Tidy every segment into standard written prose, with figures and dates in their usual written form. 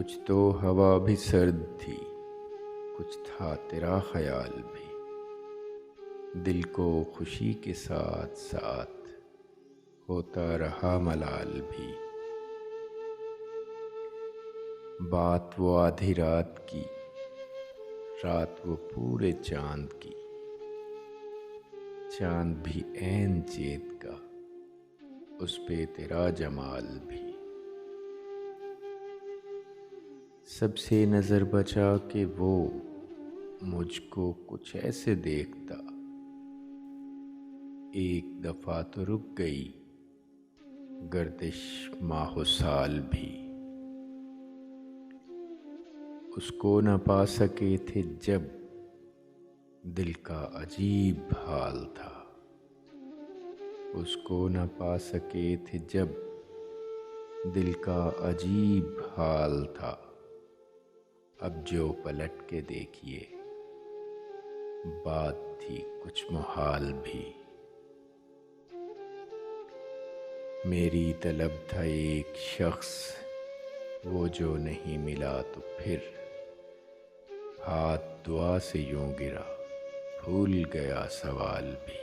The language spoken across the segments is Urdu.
کچھ تو ہوا بھی سرد تھی، کچھ تھا تیرا خیال بھی، دل کو خوشی کے ساتھ ساتھ ہوتا رہا ملال بھی۔ بات وہ آدھی رات کی، رات وہ پورے چاند کی، چاند بھی عین چیت کا، اس پہ تیرا جمال بھی۔ سب سے نظر بچا کہ وہ مجھ کو کچھ ایسے دیکھتا، ایک دفعہ تو رک گئی گردش ماہ و سال بھی۔ اس کو نہ پا سکے تھے جب دل کا عجیب حال تھا، اس کو نہ پا سکے تھے جب دل کا عجیب حال تھا۔ اب جو پلٹ کے دیکھیے بات تھی کچھ محال بھی۔ میری طلب تھا ایک شخص، وہ جو نہیں ملا تو پھر ہاتھ دعا سے یوں گرا، بھول گیا سوال بھی۔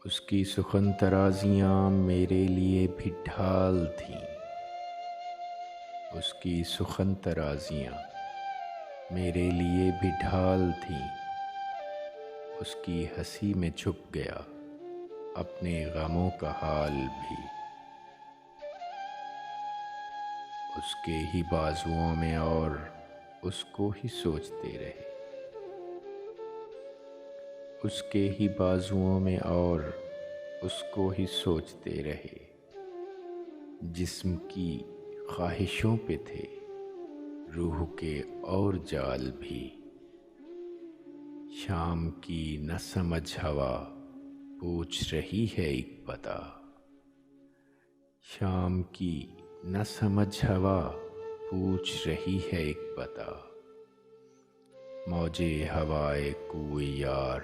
اس کی سخن ترازیاں میرے لیے بھی ڈھال تھیں، اس کی سخن ترازیاں میرے لیے بھی ڈھال تھیں، اس کی ہنسی میں چھپ گیا اپنے غموں کا حال بھی۔ اس کے ہی بازوؤں میں اور اس کو ہی سوچتے رہے، اس کے ہی بازوؤں میں اور اس کو ہی سوچتے رہے۔ جسم کی خواہشوں پہ تھے روح کے اور جال بھی۔ شام کی نہ سمجھ ہوا پوچھ رہی ہے ایک پتا، شام کی نہ سمجھ ہوا پوچھ رہی ہے ایک پتا۔ موجے ہوائے کوئے یار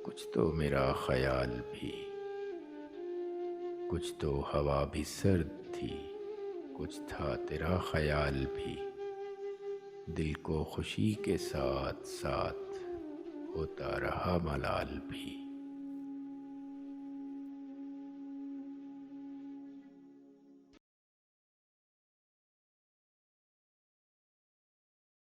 کچھ تو میرا خیال بھی، کچھ تو ہوا بھی سرد تھی، کچھ تھا تیرا خیال بھی، دل کو خوشی کے ساتھ ساتھ ہوتا رہا ملال بھی۔